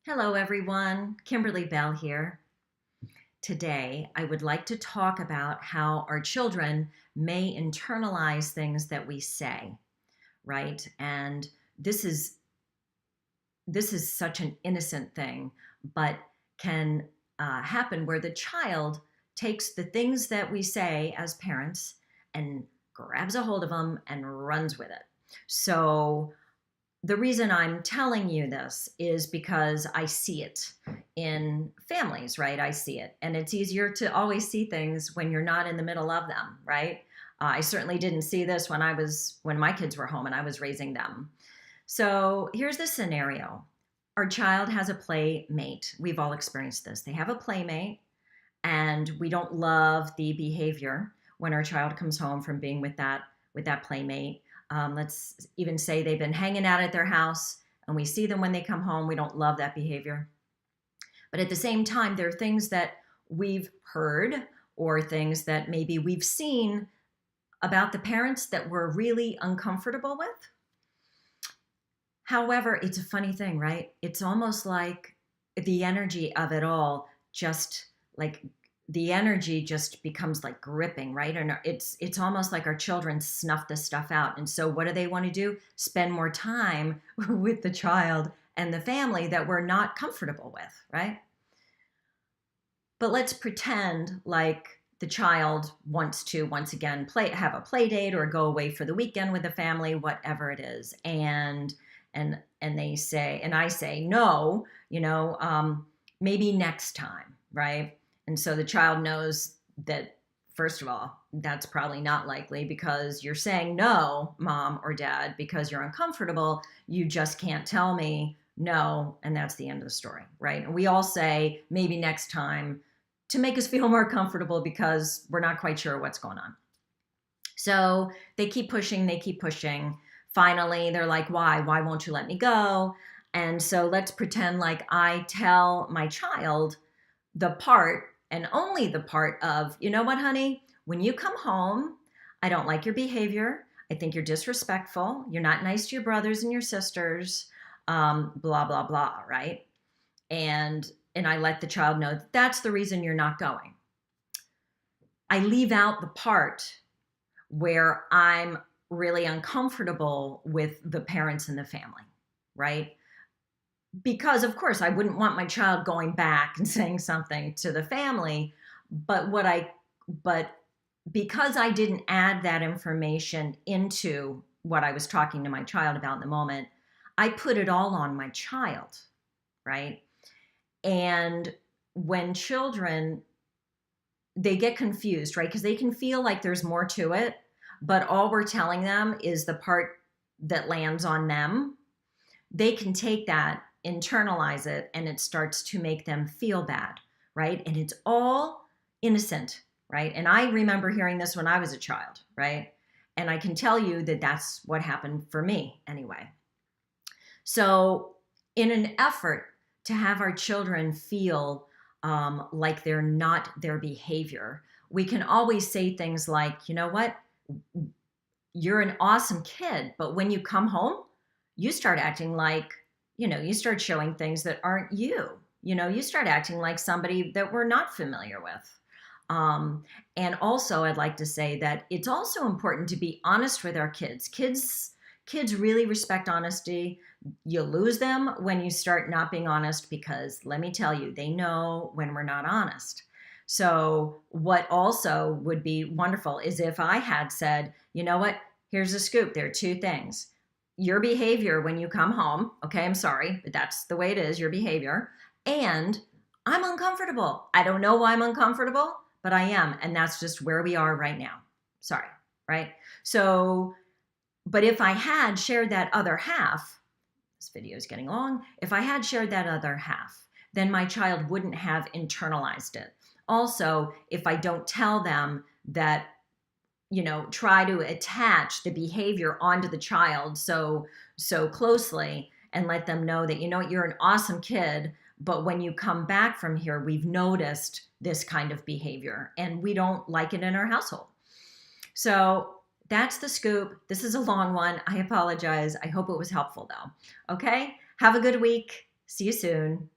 Hello, everyone. Kimberly Bell here. Today, I would like to talk about how our children may internalize things that we say, right? And this is this is such an innocent thing, but can happen where the child takes the things that we say as parents and grabs a hold of them and runs with it. So the reason I'm telling you this is because I see it in families, right? I see it. And it's easier to always see things when you're not in the middle of them, right? I certainly didn't see this when my kids were home and I was raising them. So here's the scenario. Our child has a playmate. We've all experienced this. They have a playmate and we don't love the behavior when our child comes home from being with that playmate. Let's even say they've been hanging out at their house and we see them when they come home. We don't love that behavior. But at the same time, there are things that we've heard or things that maybe we've seen about the parents that we're really uncomfortable with. However, it's a funny thing, right? It's almost like the energy of it all just like the energy just becomes like gripping, right? And it's almost like our children snuff this stuff out. And so what do they want to do? Spend more time with the child and the family that we're not comfortable with, right? But let's pretend like the child wants to once again have a play date or go away for the weekend with the family, whatever it is. And they say, and I say, no, maybe next time, right? And so the child knows that, first of all, that's probably not likely because you're saying no, mom or dad, because you're uncomfortable. You just can't tell me no, and that's the end of the story, right? And we all say maybe next time to make us feel more comfortable because we're not quite sure what's going on. So they keep pushing, they keep pushing. Finally, they're like, why? Why won't you let me go? And so let's pretend like I tell my child the part and only the part of, you know what, honey, when you come home, I don't like your behavior. I think you're disrespectful. You're not nice to your brothers and your sisters, blah, blah, blah, right? And I let the child know that's the reason you're not going. I leave out the part where I'm really uncomfortable with the parents and the family, right? Because of course I wouldn't want my child going back and saying something to the family, but because I didn't add that information into what I was talking to my child about in the moment, I put it all on my child, right? And when children, they get confused, right? Because they can feel like there's more to it, but all we're telling them is the part that lands on them. They can take that, internalize it, and it starts to make them feel bad, right? And it's all innocent, right? And I remember hearing this when I was a child, right? And I can tell you that that's what happened for me anyway. So in an effort to have our children feel like they're not their behavior, we can always say things like, you know what? You're an awesome kid, but when you come home, you start acting like, you start showing things that aren't you. You start acting like somebody that we're not familiar with. And also, I'd like to say that it's also important to be honest with our kids. Kids really respect honesty. You lose them when you start not being honest because let me tell you, they know when we're not honest. So what also would be wonderful is if I had said, you know what, here's a scoop. There are two things. Your behavior when you come home, okay, I'm sorry, but that's the way it is, your behavior. And I'm uncomfortable. I don't know why I'm uncomfortable, but I am. And that's just where we are right now. Sorry, right? So, but if I had shared that other half, this video is getting long. If I had shared that other half, then my child wouldn't have internalized it. Also, if I don't tell them that, try to attach the behavior onto the child so closely and let them know that, you're an awesome kid, but when you come back from here, we've noticed this kind of behavior and we don't like it in our household. So that's the scoop. This is a long one. I apologize. I hope it was helpful though. Okay. Have a good week. See you soon.